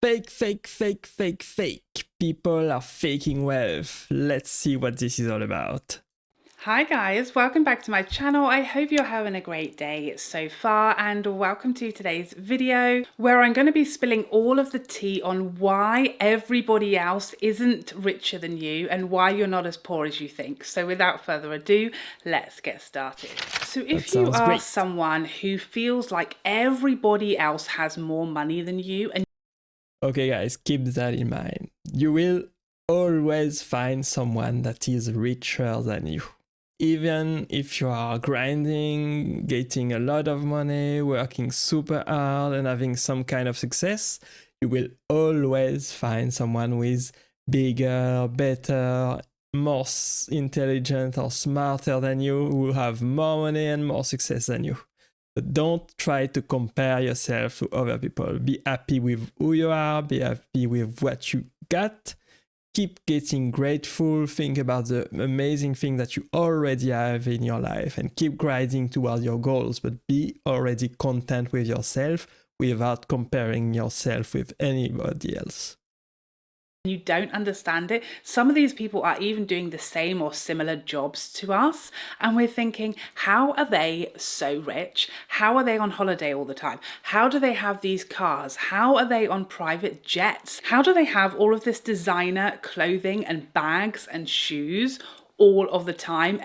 Fake, fake, fake, fake, fake. People are faking wealth. Let's see what this is all about. Hi guys, welcome back to my channel. I hope you're having a great day so far and welcome to today's video where I'm going to be spilling all of the tea on why everybody else isn't richer than you and why you're not as poor as you think. So without further ado, let's get started. So That if you sounds are great. someone who feels like everybody else has more money than you and Okay, guys, keep that in mind. You will always find someone that is richer than you. Even if you are grinding, getting a lot of money, working super hard, and having some kind of success, you will always find someone with bigger, better, more intelligent or smarter than you, who have more money and more success than you. But don't try to compare yourself to other people. Be happy with who you are, be happy with what you got. Keep getting grateful, think about the amazing thing that you already have in your life, and keep grinding towards your goals, but be already content with yourself without comparing yourself with anybody else. you don't understand it. Some of these people are even doing the same or similar jobs to us. And we're thinking, how are they so rich? How are they on holiday all the time? How do they have these cars? How are they on private jets? How do they have all of this designer clothing and bags and shoes all of the time?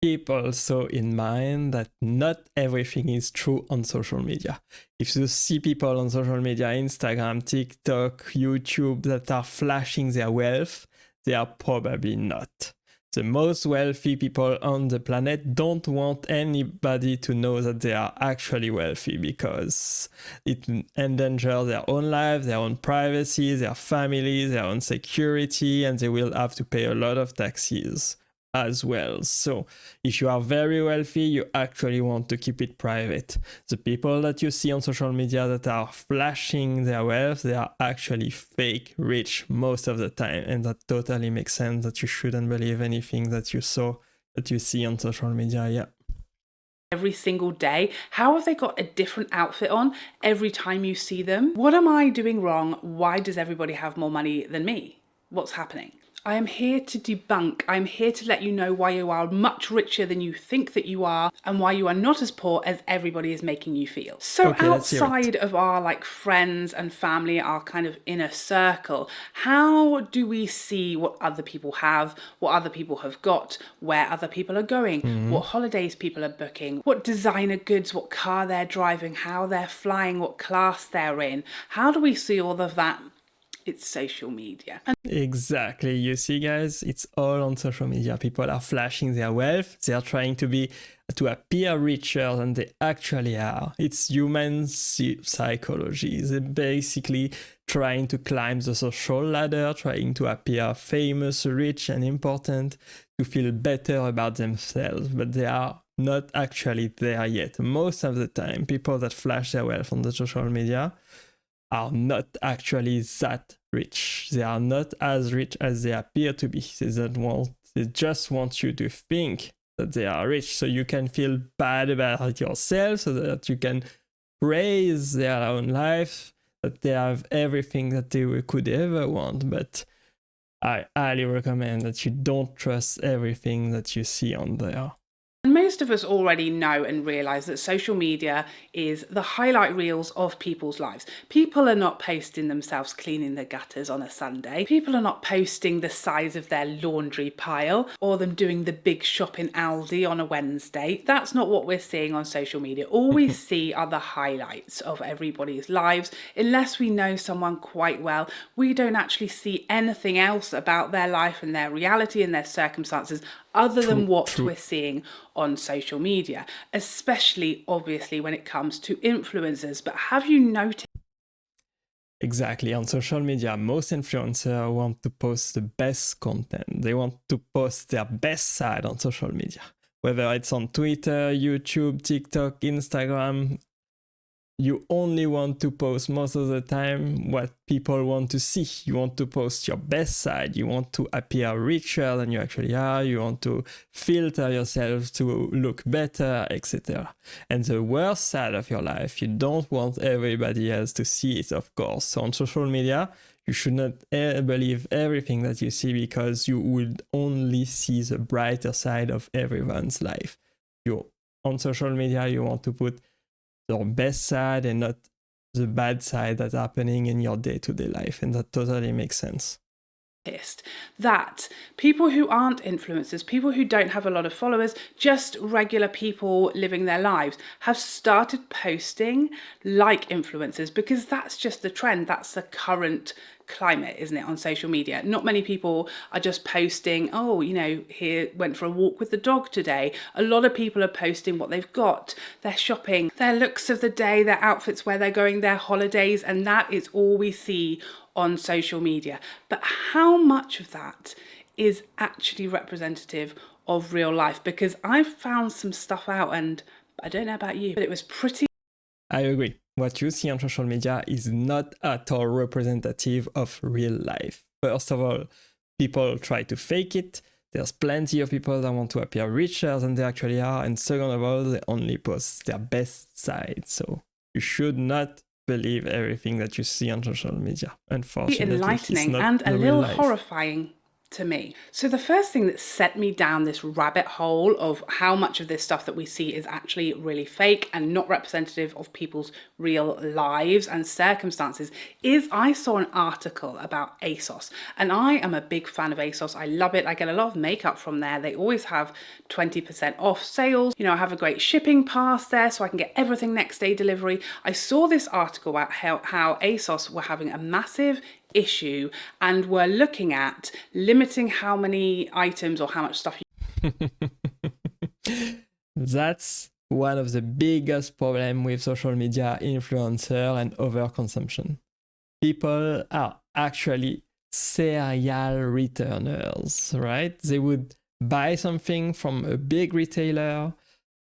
Keep also in mind that not everything is true on social media. If you see people on social media, Instagram, TikTok, YouTube, that are flashing their wealth, they are probably not. The most wealthy people on the planet don't want anybody to know that they are actually wealthy because it endangers their own life, their own privacy, their family, their own security, and they will have to pay a lot of taxes as well. So if you are very wealthy, you actually want to keep it private. The people that you see on social media that are flashing their wealth, they are actually fake rich most of the time. And that totally makes sense that you shouldn't believe anything that you see on social media. Yeah. Every single day. How have they got a different outfit on every time you see them? What am I doing wrong? Why does everybody have more money than me? What's happening? I am here to debunk. I'm here to let you know why you are much richer than you think that you are and why you are not as poor as everybody is making you feel. So Okay, let's hear it. outside of our friends and family, our kind of inner circle, how do we see what other people have, what other people have got, where other people are going, what holidays people are booking, what designer goods, what car they're driving, how they're flying, what class they're in? How do we see all of that? It's social media. Exactly. You see, guys, it's all on social media. People are flashing their wealth. They are trying to appear richer than they actually are. It's human psychology. They're basically trying to climb the social ladder, trying to appear famous, rich, and important, to feel better about themselves, but they are not actually there yet. Most of the time, people that flash their wealth on the social media are not actually that rich. They are not as rich as they appear to be. They just want you to think that they are rich so you can feel bad about yourself, so that you can praise their own life, that they have everything that they could ever want. But I highly recommend that you don't trust everything that you see on there. And most of us already know and realise that social media is the highlight reels of people's lives. People are not posting themselves cleaning the gutters on a Sunday. People are not posting the size of their laundry pile or them doing the big shop in Aldi on a Wednesday. That's not what we're seeing on social media. All we see are the highlights of everybody's lives. Unless we know someone quite well, we don't actually see anything else about their life and their reality and their circumstances other than what we're seeing on social media, especially obviously when it comes to influencers. But have you noticed? Exactly. On social media, most influencers want to post the best content. They want to post their best side on social media, whether it's on Twitter, YouTube, TikTok, Instagram. you only want to post most of the time what people want to see. You want to post your best side. You want to appear richer than you actually are. You want to filter yourself to look better, etc. And the worst side of your life, you don't want everybody else to see it, of course. So on social media, you should not believe everything that you see, because you would only see the brighter side of everyone's life. On social media, you want to put your best side and not the bad side that's happening in your day-to-day life, and that totally makes sense. That people who aren't influencers, people who don't have a lot of followers, just regular people living their lives, have started posting like influencers, because that's just the trend. That's the current climate, isn't it, on social media? Not many people are just posting, oh, here, went for a walk with the dog today. A lot of people are posting what they've got, their shopping, their looks of the day, their outfits, where they're going, their holidays, and that is all we see on social media. But how much of that is actually representative of real life? Because I've found some stuff out, and I don't know about you, but it was pretty... I agree. What you see on social media is not at all representative of real life. First of all, people try to fake it. There's plenty of people that want to appear richer than they actually are. And second of all, they only post their best side. So you should not believe everything that you see on social media. Unfortunately, enlightening and a little horrifying to me. So the first thing that set me down this rabbit hole of how much of this stuff that we see is actually really fake and not representative of people's real lives and circumstances is I saw an article about ASOS, and I am a big fan of ASOS. I love it. I get a lot of makeup from there. They always have 20% off sales. I have a great shipping pass there, so I can get everything next day delivery. I saw this article about how ASOS were having a massive issue and we're looking at limiting how many items or how much stuff you... That's one of the biggest problems with social media influencer and overconsumption. People are actually serial returners, right? They would buy something from a big retailer,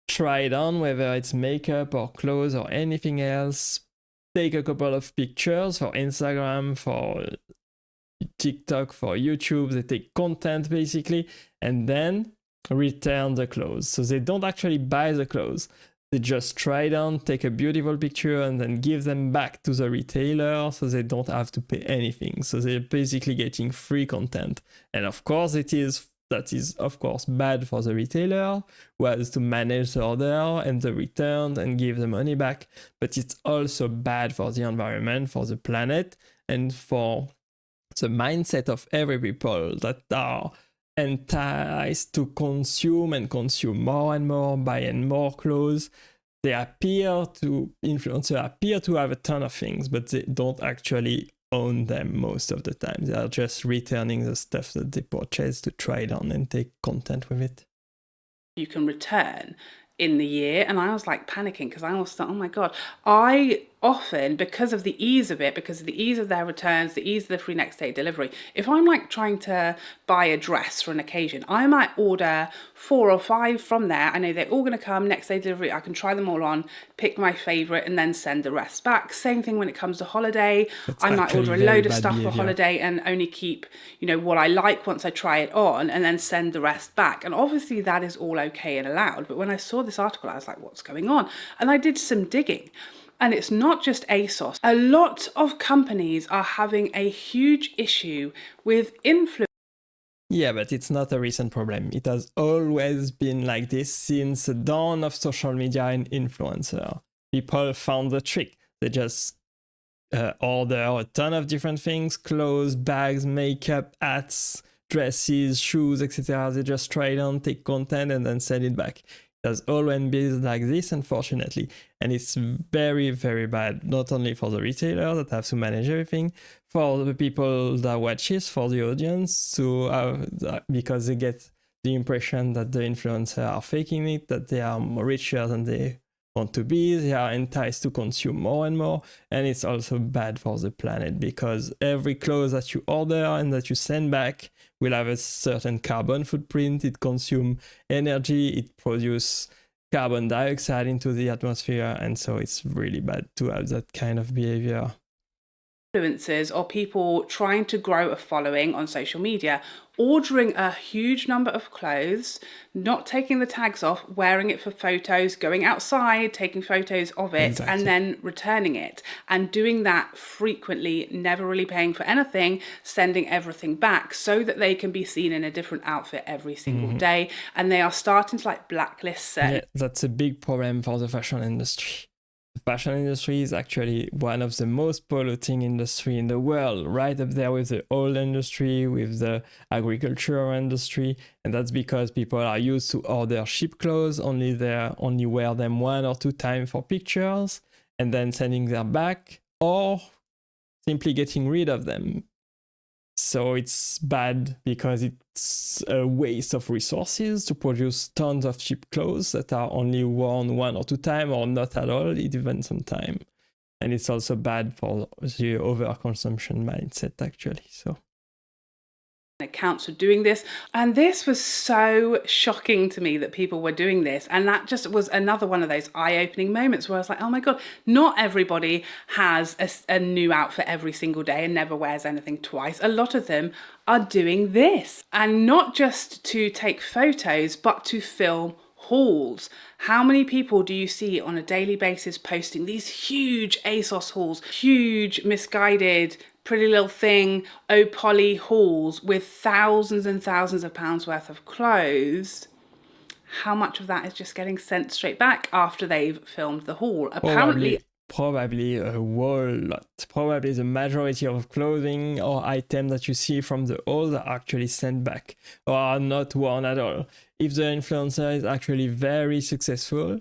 try it on, whether it's makeup or clothes or anything else, take a couple of pictures for Instagram, for TikTok, for YouTube. They take content basically, and then return the clothes. So they don't actually buy the clothes. They just try it on, take a beautiful picture, and then give them back to the retailer so they don't have to pay anything. So they're basically getting free content. And of course, that is of course bad for the retailer, who has to manage the order and the return and give the money back. But it's also bad for the environment, for the planet, and for the mindset of every people that are enticed to consume and consume more and more, buying more clothes. Influencers appear to have a ton of things, but they don't actually own them most of the time. They are just returning the stuff that they purchased to try it on and take content with it. You can return in the year, and I was like panicking because I was thought, oh my god, I often, because of the ease of it, because of the ease of their returns, the ease of the free next day delivery, if I'm like trying to buy a dress for an occasion, I might order 4 or 5 from there. I know they're all going to come next day delivery. I can try them all on, pick my favorite, and then send the rest back. Same thing when it comes to holiday. I might order a load of stuff for holiday and only keep, what I like once I try it on, and then send the rest back. And obviously that is all okay and allowed. But when I saw this article, I was like, what's going on? And I did some digging. And it's not just ASOS. A lot of companies are having a huge issue with influence. Yeah, but it's not a recent problem. It has always been like this since the dawn of social media and influencer. People found the trick. They just order a ton of different things, clothes, bags, makeup, hats, dresses, shoes, etc. They just try it on, take content, and then send it back. It has always been like this, unfortunately. And it's very, very bad, not only for the retailer that have to manage everything, for the people that watch it, for the audience, because they get the impression that the influencers are faking it, that they are more richer than they want to be, they are enticed to consume more and more. And it's also bad for the planet, because every clothes that you order and that you send back will have a certain carbon footprint. It consumes energy, it produces carbon dioxide into the atmosphere, and so it's really bad to have that kind of behavior. Influencers or people trying to grow a following on social media, ordering a huge number of clothes, not taking the tags off, wearing it for photos, going outside, taking photos of it, Exactly. and then returning it, and doing that frequently, never really paying for anything, sending everything back so that they can be seen in a different outfit every single day. And they are starting to like blacklist certain. Yeah, that's a big problem for the fashion industry. The fashion industry is actually one of the most polluting industry in the world, right up there with the oil industry, with the agricultural industry, and that's because people are used to order cheap clothes, only wear them 1 or 2 times for pictures, and then sending them back, or simply getting rid of them. So it's bad because it's a waste of resources to produce tons of cheap clothes that are only worn 1 or 2 times or not at all, even sometime. And it's also bad for the overconsumption mindset, actually. So accounts for doing this, and this was so shocking to me that people were doing this, and that just was another one of those eye-opening moments where I was like, oh my god, not everybody has a new outfit every single day and never wears anything twice. A lot of them are doing this, and not just to take photos but to film hauls. How many people do you see on a daily basis posting these huge ASOS hauls, huge misguided Pretty Little Thing, Oh Polly hauls with thousands and thousands of pounds worth of clothes? How much of that is just getting sent straight back after they've filmed the haul? Apparently, probably a whole lot. Probably the majority of clothing or items that you see from the haul are actually sent back or are not worn at all. If the influencer is actually very successful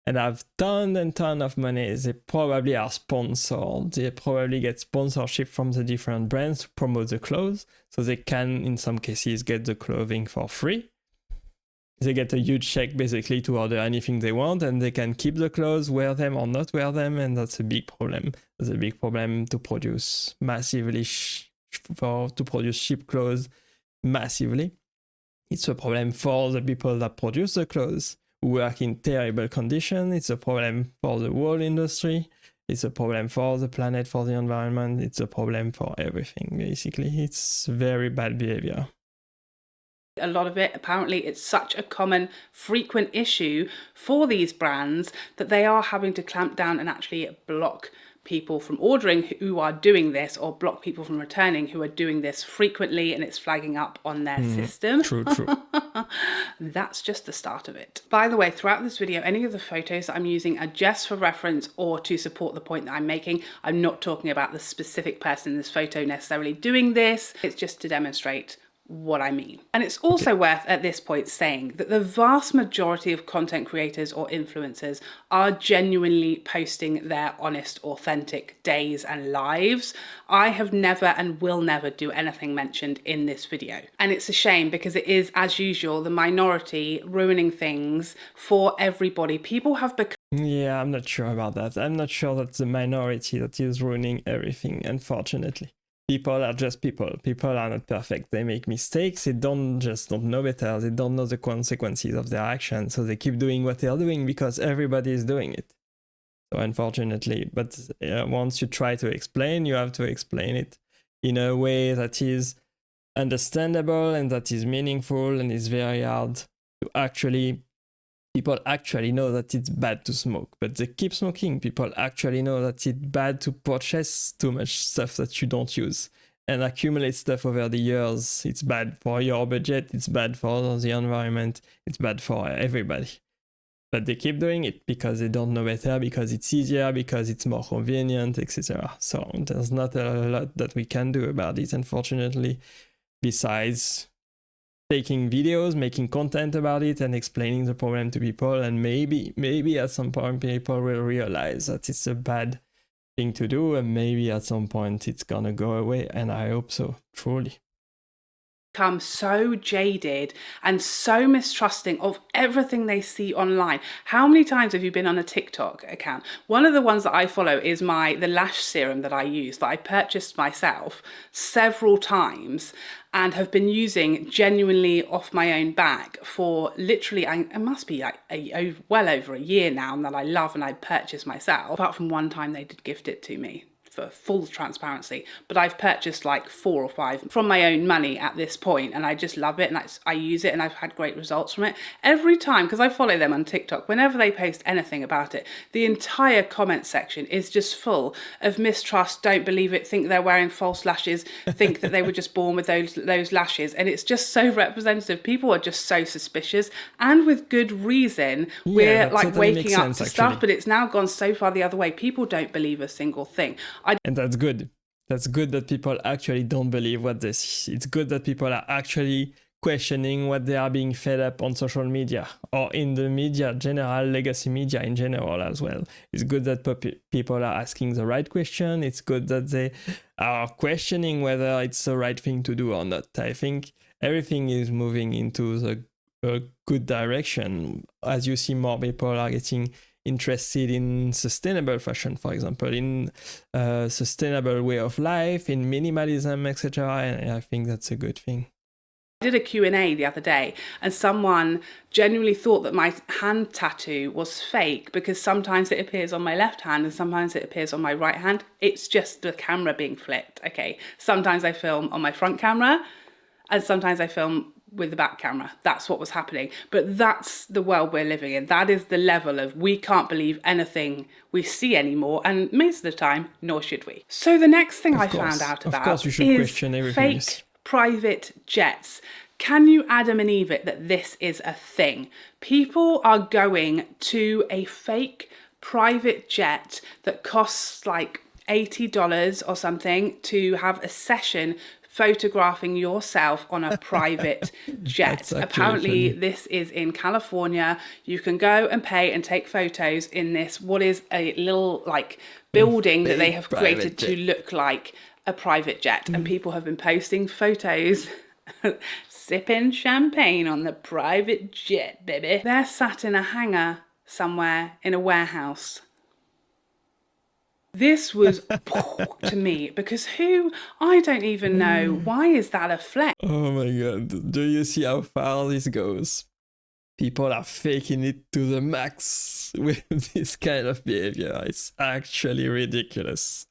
and have ton and ton of money, they probably are sponsored. They probably get sponsorship from the different brands to promote the clothes, so they can, in some cases, get the clothing for free. They get a huge check basically to order anything they want, and they can keep the clothes, wear them or not wear them, and that's a big problem. It's a big problem to produce massively to produce cheap clothes massively. It's a problem for the people that produce the clothes, who work in terrible conditions. It's a problem for the whole industry. It's a problem for the planet, for the environment. It's a problem for everything, basically. It's very bad behavior. A lot of it, apparently it's such a common, frequent issue for these brands that they are having to clamp down and actually block people from ordering who are doing this, or block people from returning who are doing this frequently, and it's flagging up on their system. True. That's just the start of it. By the way, throughout this video, any of the photos that I'm using are just for reference or to support the point that I'm making. I'm not talking about the specific person in this photo necessarily doing this. It's just to demonstrate what I mean. And it's also worth at this point saying that the vast majority of content creators or influencers are genuinely posting their honest, authentic days and lives. I have never and will never do anything mentioned in this video. And it's a shame because it is, as usual, the minority ruining things for everybody. People have become... Yeah, I'm not sure about that. I'm not sure that's the minority that is ruining everything, unfortunately. People are just people. People are not perfect. They make mistakes. They don't know better. They don't know the consequences of their actions. So they keep doing what they are doing because everybody is doing it. So unfortunately, but once you try to explain, you have to explain it in a way that is understandable and that is meaningful, and it's very hard to actually... People actually know that it's bad to smoke, but they keep smoking. People actually know that it's bad to purchase too much stuff that you don't use and accumulate stuff over the years. It's bad for your budget, it's bad for the environment, it's bad for everybody. But they keep doing it because they don't know better, because it's easier, because it's more convenient, etc. So there's not a lot that we can do about it, unfortunately, besides taking videos, making content about it, and explaining the problem to people. And maybe at some point people will realize that it's a bad thing to do, and maybe at some point it's gonna go away, and I hope so, truly. become so jaded and so mistrusting of everything they see online. How many times have you been on a TikTok account? One of the ones that I follow is the lash serum that I use, that I purchased myself several times and have been using genuinely off my own back for literally, it must be like well over a year now, and that I love and I purchased myself, apart from one time they did gift it to me. For full transparency, but I've purchased like 4 or 5 from my own money at this point, and I just love it, and I use it, and I've had great results from it every time, because I follow them on TikTok. Whenever they post anything about it, the entire comment section is just full of mistrust, don't believe it, think they're wearing false lashes, think that they were just born with those lashes, and it's just so representative. People are just so suspicious, and with good reason. We're like totally waking up to stuff, but it's now gone so far the other way. People don't believe a single thing. And that's good. That's good that people actually don't believe what they see. It's good that people are actually questioning what they are being fed up on social media or in the media, general legacy media in general as well. It's good that people are asking the right question. It's good that they are questioning whether it's the right thing to do or not. I think everything is moving into a good direction. As you see, more people are getting interested in sustainable fashion, for example, in sustainable way of life, in minimalism, etc. And I think that's a good thing. I did a Q&A the other day, and someone genuinely thought that my hand tattoo was fake because sometimes it appears on my left hand and sometimes it appears on my right hand. It's just the camera being flipped. Okay, sometimes I film on my front camera and sometimes I film with the back camera. That's what was happening. But that's the world we're living in. That is the level of we can't believe anything we see anymore, and most of the time, nor should we. So the next thing I found out about is fake private jets. Can you Adam and Eve it that this is a thing? People are going to a fake private jet that costs like $80 or something to have a session photographing yourself on a private jet. Apparently this is in California. You can go and pay and take photos in this, what is a little like building that they have created to look like a private jet. And people have been posting photos sipping champagne on the private jet, baby. They're sat in a hangar somewhere in a warehouse. This was to me, because I don't even know, why is that a flex? Oh my god, do you see how far this goes? People are faking it to the max with this kind of behavior. It's actually ridiculous.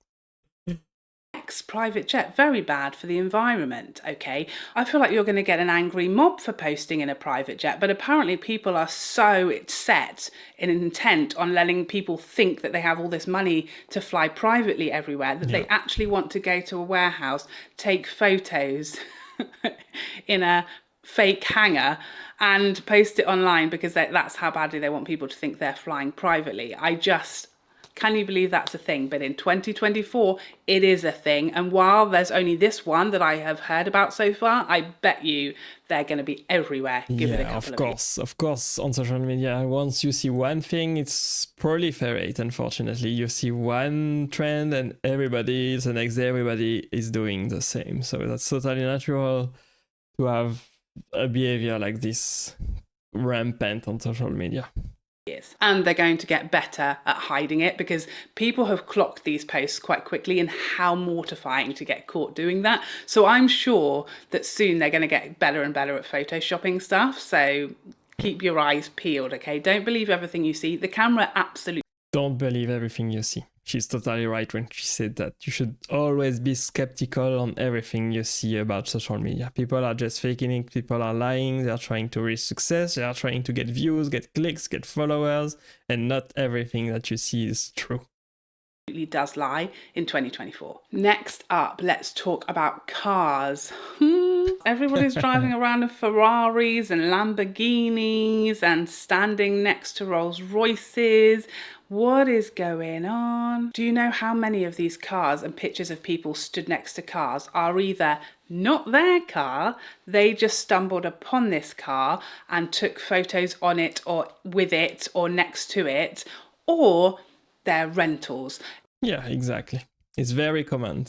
Private jet, very bad for the environment. Okay, I feel like you're going to get an angry mob for posting in a private jet, but apparently people are so set in intent on letting people think that they have all this money to fly privately everywhere that they actually want to go to a warehouse, take photos in a fake hangar and post it online because that's how badly they want people to think they're flying privately. Can you believe that's a thing? But in 2024, it is a thing. And while there's only this one that I have heard about so far, I bet you they're going to be everywhere. Give it a couple of years. Of course, on social media, once you see one thing, it's proliferate, unfortunately. You see one trend and the next day, everybody is doing the same. So that's totally natural to have a behavior like this rampant on social media. And they're going to get better at hiding it, because people have clocked these posts quite quickly and how mortifying to get caught doing that. So I'm sure that soon they're going to get better and better at photoshopping stuff. So keep your eyes peeled, okay? Don't believe everything you see. The camera absolutely... Don't believe everything you see. She's totally right when she said that. You should always be skeptical on everything you see about social media. People are just faking it. People are lying. They are trying to reach success. They are trying to get views, get clicks, get followers. And not everything that you see is true. Does lie in 2024. Next up, let's talk about cars. Everybody's driving around in Ferraris and Lamborghinis and standing next to Rolls Royces. What is going on? Do you know how many of these cars and pictures of people stood next to cars are either not their car, they just stumbled upon this car and took photos on it or with it or next to it, or they're rentals? Yeah, exactly. It's very common.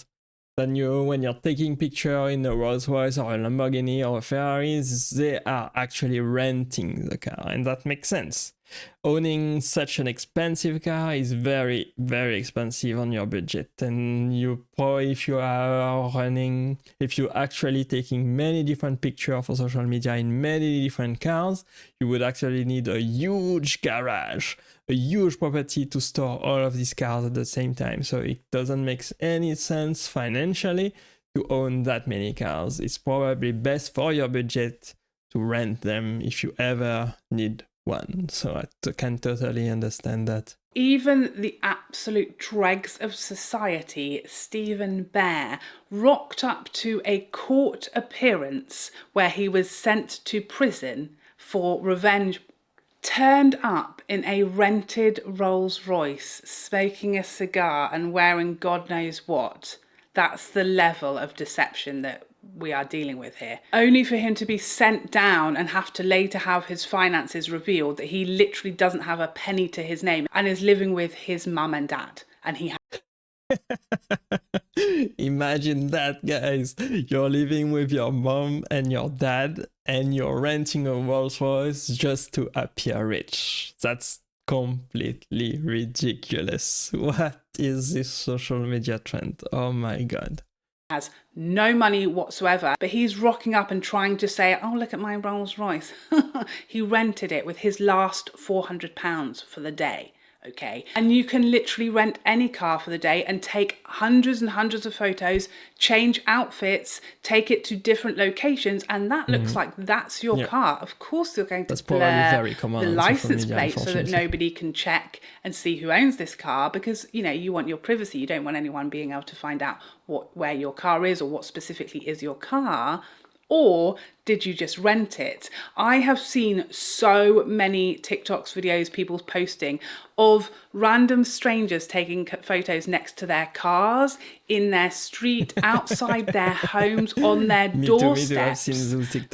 Then when you're taking picture in a Rolls Royce or a Lamborghini or a Ferrari, they are actually renting the car, and that makes sense. Owning such an expensive car is very, very expensive on your budget, and you probably, if you're actually taking many different pictures for social media in many different cars, you would actually need a huge garage, a huge property to store all of these cars at the same time. So it doesn't make any sense financially to own that many cars. It's probably best for your budget to rent them if you ever need one. So I can totally understand that. Even the absolute dregs of society, Stephen Bear, rocked up to a court appearance where he was sent to prison for revenge, turned up in a rented Rolls Royce, smoking a cigar and wearing God knows what. That's the level of deception that we are dealing with here. Only for him to be sent down and have to later have his finances revealed that he literally doesn't have a penny to his name and is living with his mum and dad. And he Imagine that, guys. You're living with your mom and your dad and you're renting a Rolls Royce just to appear rich. That's completely ridiculous. What is this social media trend? Oh my god. Has no money whatsoever, but he's rocking up and trying to say, oh, look at my Rolls Royce. He rented it with his last £400 for the day. Okay, and you can literally rent any car for the day and take hundreds and hundreds of photos, change outfits, take it to different locations, and that looks like that's your car. Of course you're going to blur the license plate so that nobody can check and see who owns this car, because you want your privacy. You don't want anyone being able to find out where your car is or what specifically is your car. Or did you just rent it? I have seen so many TikToks, videos, people posting of random strangers taking photos next to their cars, in their street, outside their homes, on their doorsteps,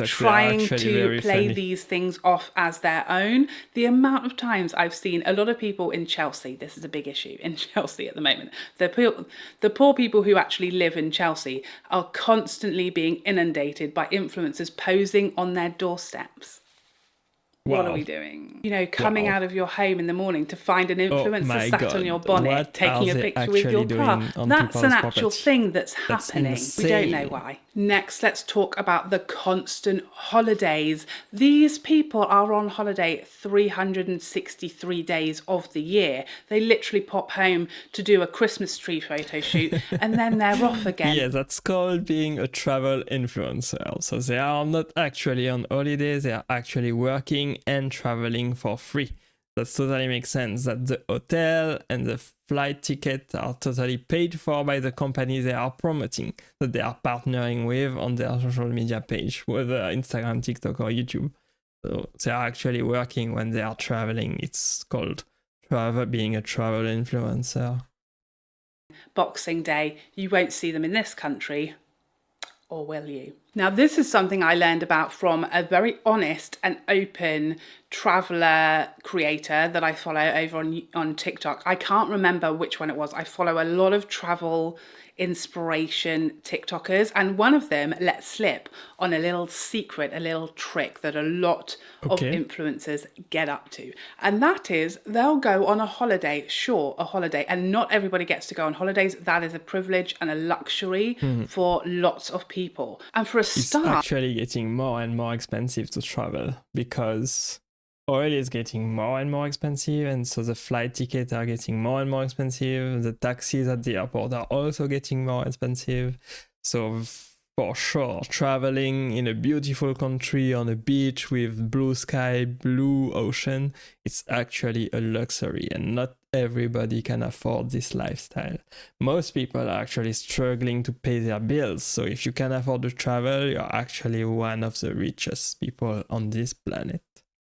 trying to play these things off as their own. The amount of times I've seen a lot of people in Chelsea, this is a big issue in Chelsea at the moment, the poor people who actually live in Chelsea are constantly being inundated by influencers posing on their doorsteps. Wow. What are we doing? Coming out of your home in the morning to find an influencer sat on your bonnet, taking a picture with your car. That's an actual thing that's happening. We don't know why. Next, let's talk about the constant holidays. These people are on holiday 363 days of the year. They literally pop home to do a Christmas tree photo shoot and then they're off again. Yeah, that's called being a travel influencer. So they are not actually on holiday, they are actually working and traveling for free. That totally makes sense, that the hotel and the flight ticket are totally paid for by the company they are promoting, that they are partnering with on their social media page, whether Instagram, TikTok or YouTube. So they are actually working when they are traveling. It's called being a travel influencer. Boxing Day, you won't see them in this country, or will you? Now, this is something I learned about from a very honest and open traveler creator that I follow over on TikTok. I can't remember which one it was. I follow a lot of travel inspiration TikTokers, and one of them let slip on a little secret, a little trick that a lot of influencers get up to. And that is, they'll go on a holiday, a holiday, and not everybody gets to go on holidays. That is a privilege and a luxury for lots of people. And for a start, it's actually getting more and more expensive to travel because oil is getting more and more expensive, and so the flight tickets are getting more and more expensive. The taxis at the airport are also getting more expensive. So for sure, traveling in a beautiful country on a beach with blue sky, blue ocean, it's actually a luxury, and not everybody can afford this lifestyle. Most people are actually struggling to pay their bills. So if you can afford to travel, you're actually one of the richest people on this planet.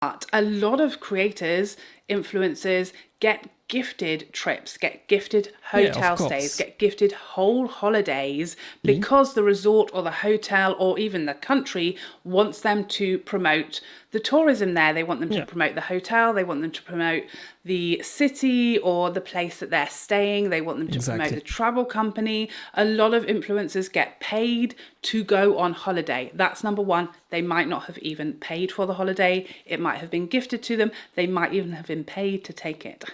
But a lot of creators, influencers get gifted trips, get gifted Yeah, of hotel stays, course. get gifted whole holidays because the resort or the hotel or even the country wants them to promote the tourism there. They want them to Yeah. promote the hotel, they want them to promote the city or the place that they're staying, they want them to promote Exactly. the travel company. A lot of influencers get paid to go on holiday. That's number one. They might not have even paid for the holiday. It might have been gifted to them. They might even have been paid to take it.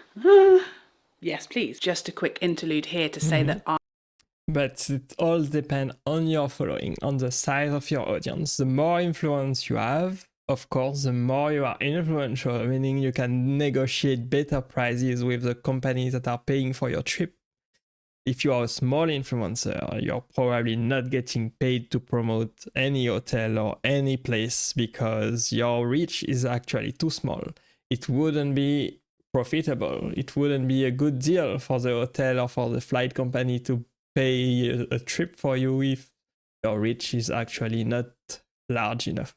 Yes, please. Just a quick interlude here to say that But it all depends on your following, on the size of your audience. The more influence you have, of course, the more you are influential, meaning you can negotiate better prices with the companies that are paying for your trip. If you are a small influencer, you're probably not getting paid to promote any hotel or any place because your reach is actually too small. It wouldn't be profitable. It wouldn't be a good deal for the hotel or for the flight company to pay a trip for you if your reach is actually not large enough.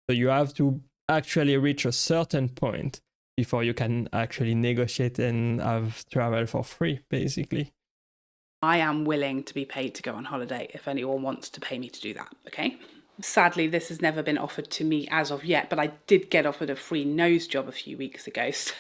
So you have to actually reach a certain point before you can actually negotiate and have travel for free, basically. I am willing to be paid to go on holiday if anyone wants to pay me to do that, okay? Sadly, this has never been offered to me as of yet, but I did get offered a free nose job a few weeks ago, so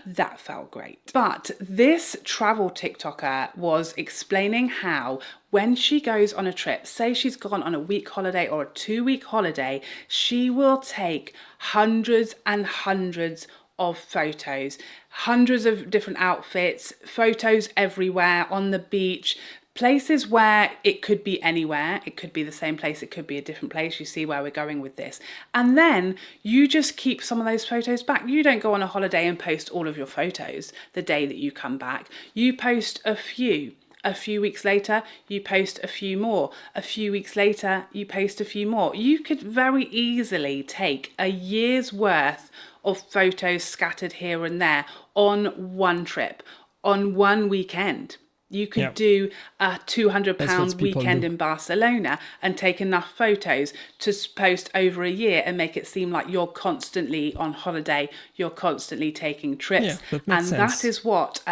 that felt great. But this travel TikToker was explaining how when she goes on a trip, say she's gone on a week holiday or a 2-week holiday, she will take hundreds and hundreds of photos, hundreds of different outfits, photos everywhere on the beach, places where it could be anywhere, it could be the same place, it could be a different place. You see where we're going with this. And then you just keep some of those photos back. You don't go on a holiday and post all of your photos the day that you come back. You post a few. A few weeks later, you post a few more. A few weeks later, you post a few more. You could very easily take a year's worth of photos scattered here and there on one trip, on one weekend. You could do a £200 weekend in Barcelona and take enough photos to post over a year and make it seem like you're constantly on holiday, you're constantly taking trips. Yeah, that makes sense. That is what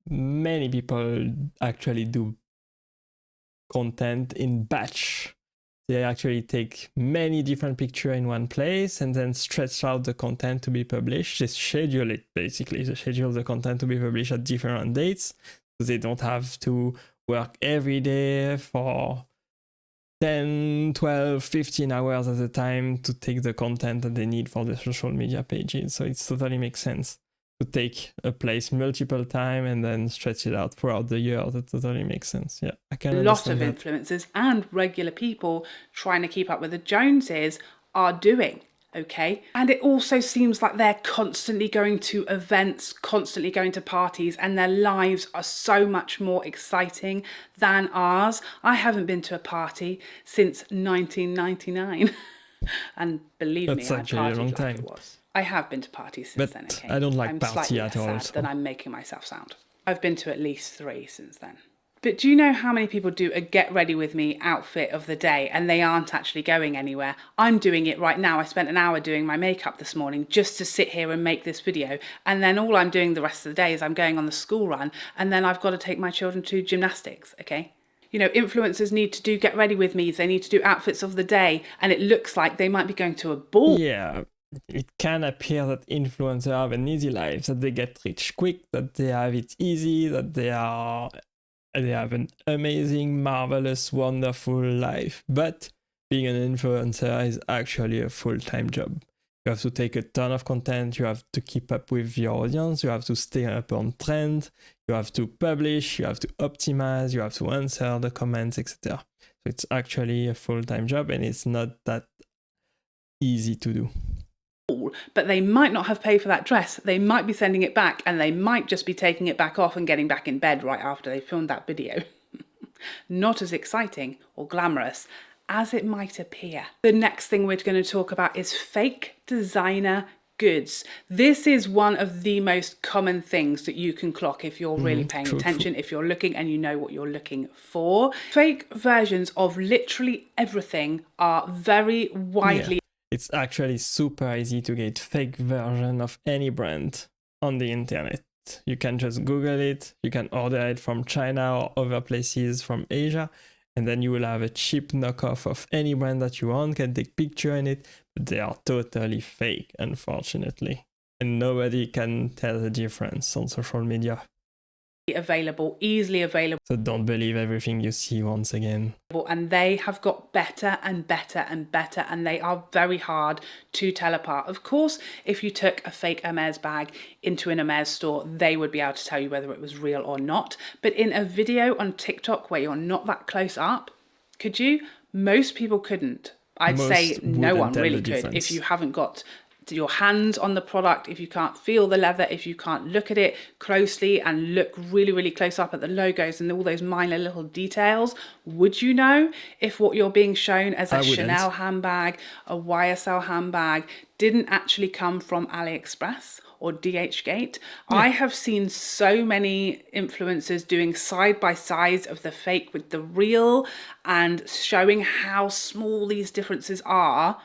many people actually do content in batch. They actually take many different pictures in one place and then stretch out the content to be published. They schedule it, basically. They schedule the content to be published at different dates. So they don't have to work every day for 10, 12, 15 hours at a time to take the content that they need for the social media pages. So it totally makes sense to take a place multiple times and then stretch it out throughout the year. That totally makes sense. Yeah, I can understand that. A lot of influencers and regular people trying to keep up with the Joneses are doing. Okay. And it also seems like they're constantly going to events, constantly going to parties, and their lives are so much more exciting than ours. I haven't been to a party since 1999. And believe me, I partied a long like time. it was. I have been to parties since then, okay? I don't like I'm party slightly at less all. sad than I'm making myself sound. I've been to at least 3 since then. But do you know how many people do a get ready with me outfit of the day and they aren't actually going anywhere? I'm doing it right now. I spent an hour doing my makeup this morning just to sit here and make this video. And then all I'm doing the rest of the day is I'm going on the school run and then I've got to take my children to gymnastics, okay? You know, influencers need to do get ready with me's. They need to do outfits of the day. And it looks like they might be going to a ball. Yeah, it can appear that influencers have an easy life, that they get rich quick, that they have it easy, that they have an amazing, marvelous, wonderful life. But being an influencer is actually a full-time job. You have to take a ton of content, you have to keep up with your audience, you have to stay up on trend, you have to publish, you have to optimize, you have to answer the comments, etc. So it's actually a full-time job and it's not that easy to do. But they might not have paid for that dress. They might be sending it back and they might just be taking it back off and getting back in bed right after they filmed that video. Not as exciting or glamorous as it might appear. The next thing we're going to talk about is fake designer goods. This is one of the most common things that you can clock if you're really paying attention, if you're looking and you know what you're looking for. Fake versions of literally everything are very widely It's actually super easy to get fake version of any brand on the internet. You can just Google it, you can order it from China or other places from Asia, and then you will have a cheap knockoff of any brand that you want, can take picture in it, but they are totally fake, unfortunately. And nobody can tell the difference on social media. Available, easily available. So don't believe everything you see once again. And they have got better and better and better, and they are very hard to tell apart. Of course, if you took a fake Hermes bag into an Hermes store, they would be able to tell you whether it was real or not. But in a video on TikTok where you're not that close up, could you? Most people couldn't. I'd say no one really could if you haven't got your hands on the product, if you can't feel the leather, if you can't look at it closely and look really, really close up at the logos and all those minor little details. Would you know if what you're being shown as a Chanel handbag, a YSL handbag, didn't actually come from AliExpress or DHgate? Yeah. I have seen so many influencers doing side by sides of the fake with the real and showing how small these differences are.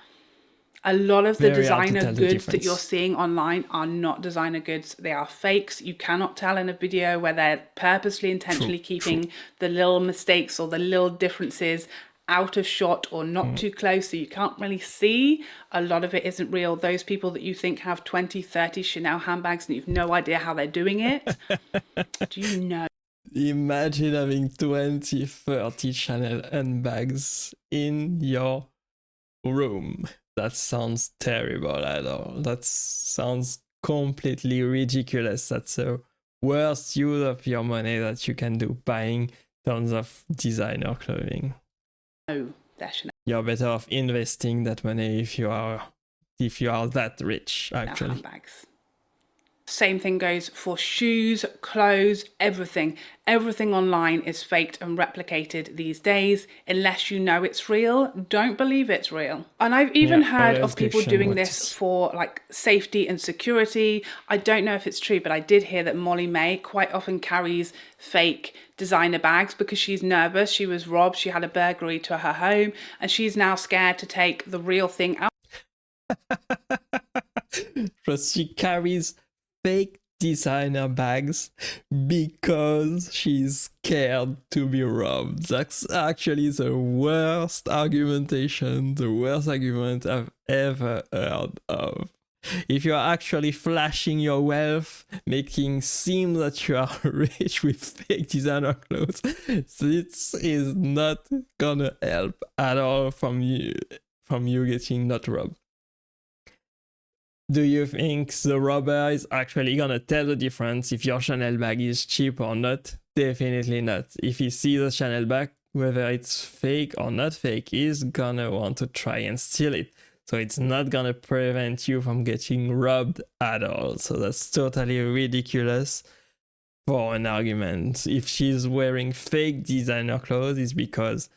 A lot of the designer goods that you're seeing online are not designer goods. They are fakes. You cannot tell in a video where they're purposely, intentionally keeping the little mistakes or the little differences out of shot or not too close, so you can't really see. A lot of it isn't real. Those people that you think have 20, 30 Chanel handbags and you've no idea how they're doing it. Do you know? Imagine having 20, 30 Chanel handbags in your room. That sounds terrible at all. That sounds completely ridiculous. That's the worst use of your money that you can do, buying tons of designer clothing. Oh, definitely. You're better off investing that money if you are that rich, actually. Handbags. Same thing goes for shoes, clothes, everything. Everything online is faked and replicated these days. Unless you know it's real, don't believe it's real. And I've even heard of people doing this for like safety and security. I don't know if it's true, but I did hear that Molly May quite often carries fake designer bags because she's nervous. She was robbed. She had a burglary to her home and she's now scared to take the real thing out. So she carries fake designer bags because she's scared to be robbed. That's actually the worst argumentation, the worst argument I've ever heard of. If you're actually flashing your wealth, making seem that you are rich with fake designer clothes, this is not gonna help at all from you getting not robbed. Do you think the robber is actually gonna tell the difference if your Chanel bag is cheap or not? Definitely not. If he sees a Chanel bag, whether it's fake or not fake, he's gonna want to try and steal it. So it's not gonna prevent you from getting robbed at all. So that's totally ridiculous for an argument. If she's wearing fake designer clothes, it's because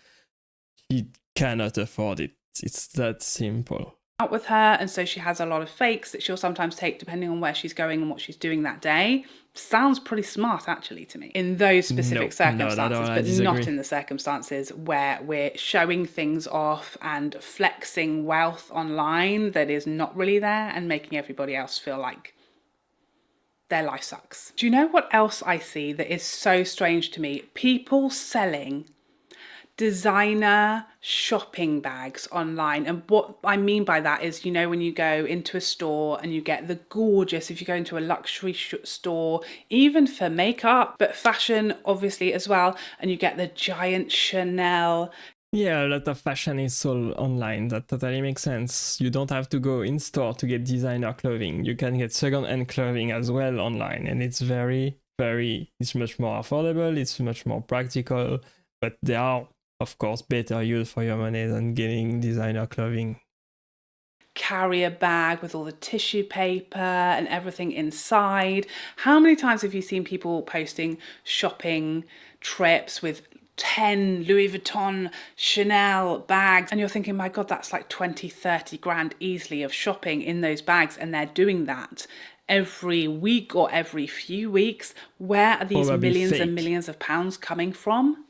she cannot afford it. It's that simple. Out with her, and so she has a lot of fakes that she'll sometimes take depending on where she's going and what she's doing that day. Sounds pretty smart actually to me in those specific circumstances, but not in the circumstances where we're showing things off and flexing wealth online that is not really there and making everybody else feel like their life sucks. Do you know what else I see that is so strange to me? People selling designer shopping bags online. And what I mean by that is, you know, when you go into a store and you get the gorgeous, if you go into a luxury store, even for makeup, but fashion obviously as well, and you get the giant Chanel. Yeah, a lot of fashion is sold online. That totally makes sense. You don't have to go in store to get designer clothing. You can get second-hand clothing as well online, and it's it's much more affordable, it's much more practical, but there are, of course, better use for your money than getting designer clothing. Carry a bag with all the tissue paper and everything inside. How many times have you seen people posting shopping trips with 10 Louis Vuitton, Chanel bags, and you're thinking, my God, that's like 20, 30 grand easily of shopping in those bags, and they're doing that every week or every few weeks. Where are these millions and millions of pounds coming from?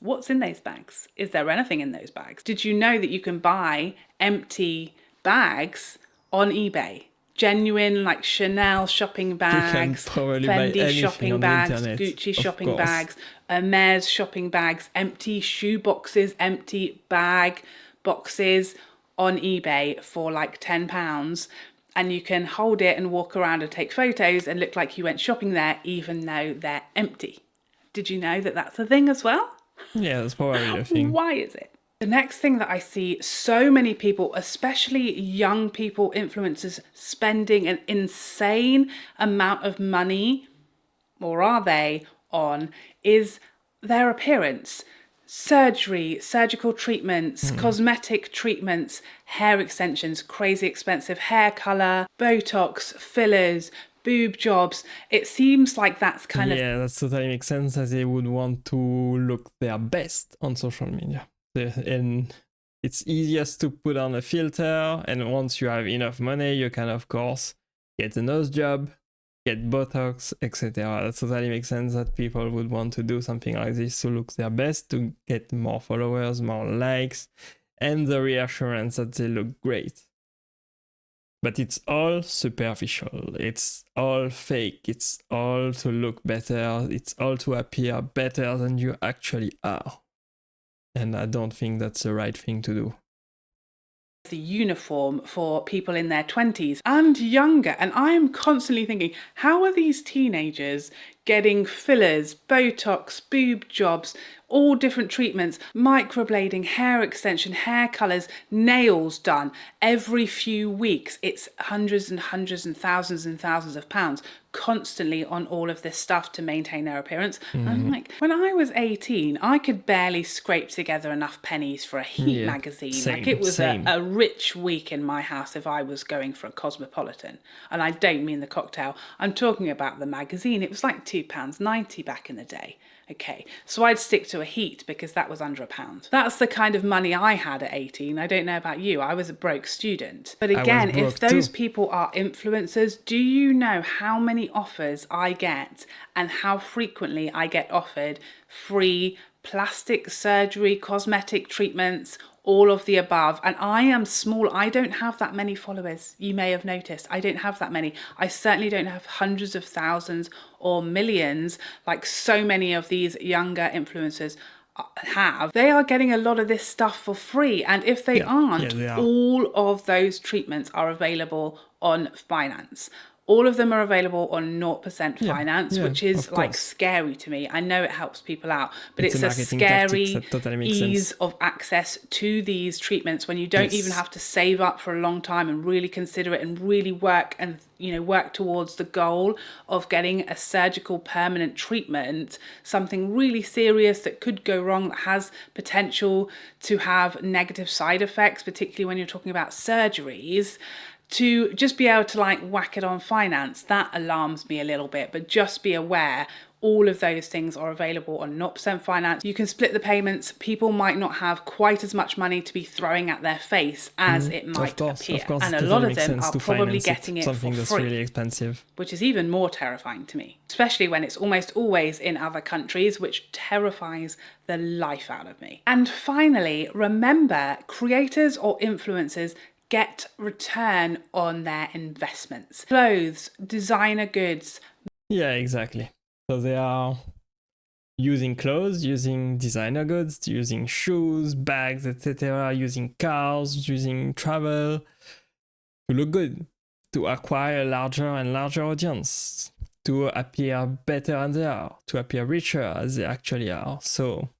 What's in those bags? Is there anything in those bags? Did you know that you can buy empty bags on eBay? Genuine, like Chanel shopping You can bags, probably buy Fendi anything shopping on the bags, internet, Gucci of shopping course. bags, Hermes shopping bags, empty shoe boxes, empty bag boxes on eBay for like £10. And you can hold it and walk around and take photos and look like you went shopping there, even though they're empty. Did you know that that's a thing as well? Yeah, that's probably a thing. Why is it? The next thing that I see so many people, especially young people, influencers, spending an insane amount of money, or are they, on, is their appearance. Surgery, surgical treatments, cosmetic treatments, hair extensions, crazy expensive hair colour, Botox, fillers, boob jobs. It seems like that's kind of... Yeah, that totally makes sense, as they would want to look their best on social media. And it's easiest to put on a filter, and once you have enough money, you can, of course, get a nose job, get Botox, etc. That totally makes sense that people would want to do something like this to look their best, to get more followers, more likes, and the reassurance that they look great. But it's all superficial, it's all fake, it's all to look better, it's all to appear better than you actually are. And I don't think that's the right thing to do. The uniform for people in their 20s and younger, and I'm constantly thinking, how are these teenagers getting fillers, Botox, boob jobs, all different treatments, microblading, hair extension, hair colours, nails done every few weeks? It's hundreds and hundreds and thousands of pounds constantly on all of this stuff to maintain their appearance. I'm like, when I was 18, I could barely scrape together enough pennies for a Heat magazine. Same, like, it was same. a rich week in my house if I was going for a Cosmopolitan. And I don't mean the cocktail, I'm talking about the magazine. It was like £2.90 back in the day. Okay, so I'd stick to a Heat because that was under £1. That's the kind of money I had at 18. I don't know about you. I was a broke student. But again, if those people are influencers, do you know how many offers I get and how frequently I get offered free plastic surgery, cosmetic treatments, all of the above? And I am small. I don't have that many followers. You may have noticed. I don't have that many. I certainly don't have hundreds of thousands or millions like so many of these younger influencers have. They are getting a lot of this stuff for free. And if they aren't, they are. all of those treatments are available on finance. All of them are available on 0% finance, which is like scary to me. I know it helps people out, but it's a scary ease of access to these treatments when you don't even have to save up for a long time and really consider it and really work and, you know, work towards the goal of getting a surgical permanent treatment, something really serious that could go wrong, that has potential to have negative side effects, particularly when you're talking about surgeries. To just be able to like whack it on finance, that alarms me a little bit. But just be aware, all of those things are available on 0% finance. You can split the payments. People might not have quite as much money to be throwing at their face as it might appear. And a lot of them are probably getting it something for that's free, really expensive, which is even more terrifying to me, especially when it's almost always in other countries, which terrifies the life out of me. And finally, remember, creators or influencers get return on their investments. Clothes, designer goods. Yeah, exactly. So they are using clothes, using designer goods, using shoes, bags, etc., using cars, using travel to look good, to acquire a larger and larger audience, to appear better than they are, to appear richer as they actually are. So,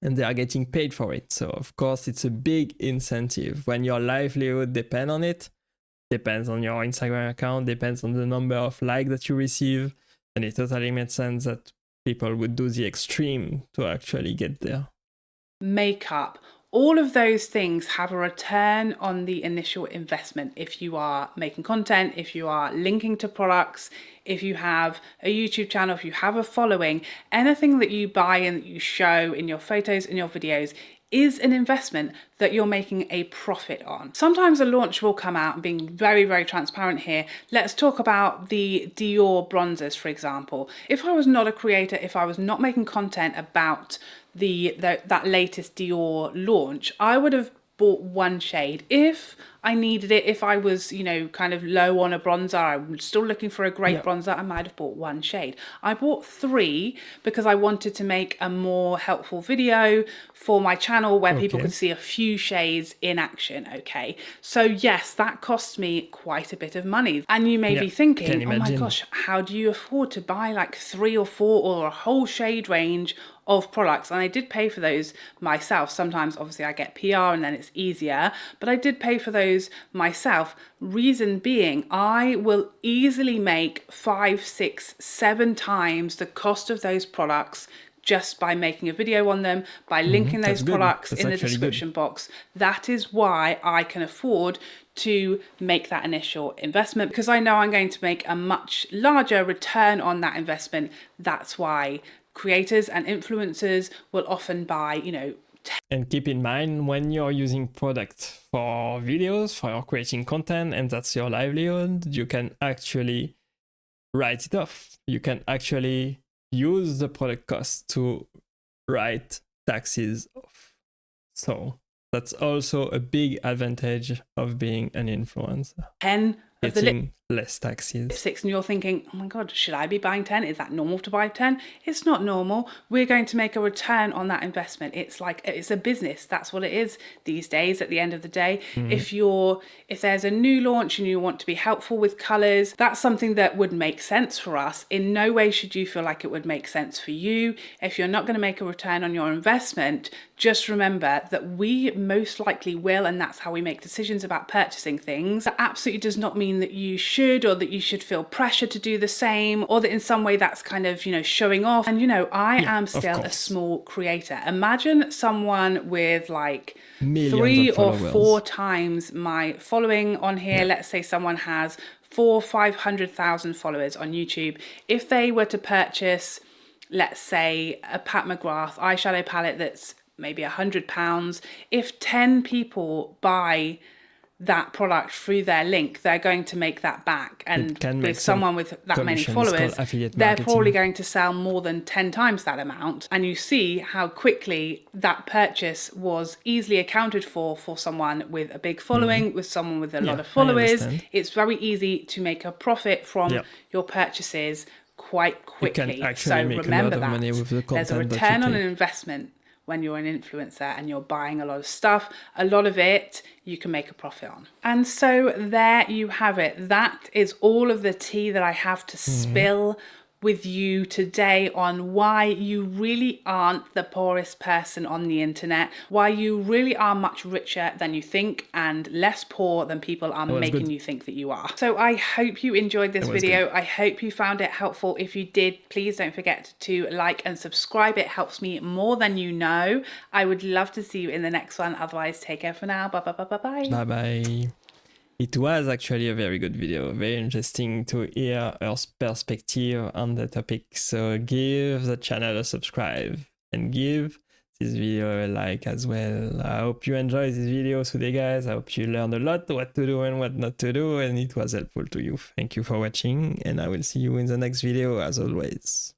and they are getting paid for it. So of course it's a big incentive when your livelihood depends on it, depends on your Instagram account, depends on the number of likes that you receive, and it totally makes sense that people would do the extreme to actually get there. Makeup, all of those things have a return on the initial investment. If you are making content, if you are linking to products, if you have a YouTube channel, if you have a following, anything that you buy and that you show in your photos and your videos is an investment that you're making a profit on. Sometimes a launch will come out, and being very, very transparent here, let's talk about the Dior bronzers, for example. If I was not a creator, if I was not making content about that latest Dior launch, I would have bought one shade if I needed it. If I was, you know, kind of low on a bronzer, I'm still looking for a great bronzer, I might have bought one shade. I bought 3 because I wanted to make a more helpful video for my channel where people could see a few shades in action. Okay, so yes, that cost me quite a bit of money. And you may be thinking, oh my gosh, how do you afford to buy like 3 or 4 or a whole shade range of products? And I did pay for those myself. Sometimes obviously I get PR and then it's easier, but I did pay for those myself. Reason being, I will easily make 5, 6, 7 times the cost of those products just by making a video on them, by linking those products in the description box. That is why I can afford to make that initial investment, because I know I'm going to make a much larger return on that investment. That's why creators and influencers will often buy, you know. And keep in mind, when you're using product for videos, for creating content, and that's your livelihood, you can actually write it off. You can actually use the product cost to write taxes off. So that's also a big advantage of being an influencer. 10 of getting less taxes. Lipsticks, and you're thinking, oh my god, should I be buying 10? Is that normal to buy 10? It's not normal. We're going to make a return on that investment. It's like, it's a business. That's what it is these days at the end of the day. If there's a new launch and you want to be helpful with colors, that's something that would make sense for us. In no way should you feel like it would make sense for you. If you're not going to make a return on your investment, just remember that we most likely will, and that's how we make decisions about purchasing things. That absolutely does not mean that you should, or that you should feel pressure to do the same, or that in some way that's kind of, you know, showing off. And, you know, I am still a small creator. Imagine someone with like millions 3 or 4 times my following on here. Let's say someone has 400,000-500,000 followers on YouTube. If they were to purchase, let's say, a Pat McGrath eyeshadow palette that's maybe £100, if 10 people buy that product through their link, they're going to make that back. And with someone with that many followers, they're probably going to sell more than 10 times that amount. And you see how quickly that purchase was easily accounted for someone with a big following, with someone with a lot of followers. It's very easy to make a profit from your purchases quite quickly. So remember that there's a return on an investment when you're an influencer and you're buying a lot of stuff. A lot of it you can make a profit on. And so there you have it. That is all of the tea that I have to spill with you today on why you really aren't the poorest person on the internet, why you really are much richer than you think and less poor than people are making you think that you are. So I hope you enjoyed this video. I hope you found it helpful. If you did, please don't forget to like and subscribe. It helps me more than you know. I would love to see you in the next one. Otherwise, take care for now. Bye bye bye bye bye. Bye bye. It was actually a very good video, very interesting to hear her perspective on the topic. So give the channel a subscribe and give this video a like as well. I hope you enjoyed this video today, guys. I hope you learned a lot what to do and what not to do, and it was helpful to you. Thank you for watching, and I will see you in the next video as always.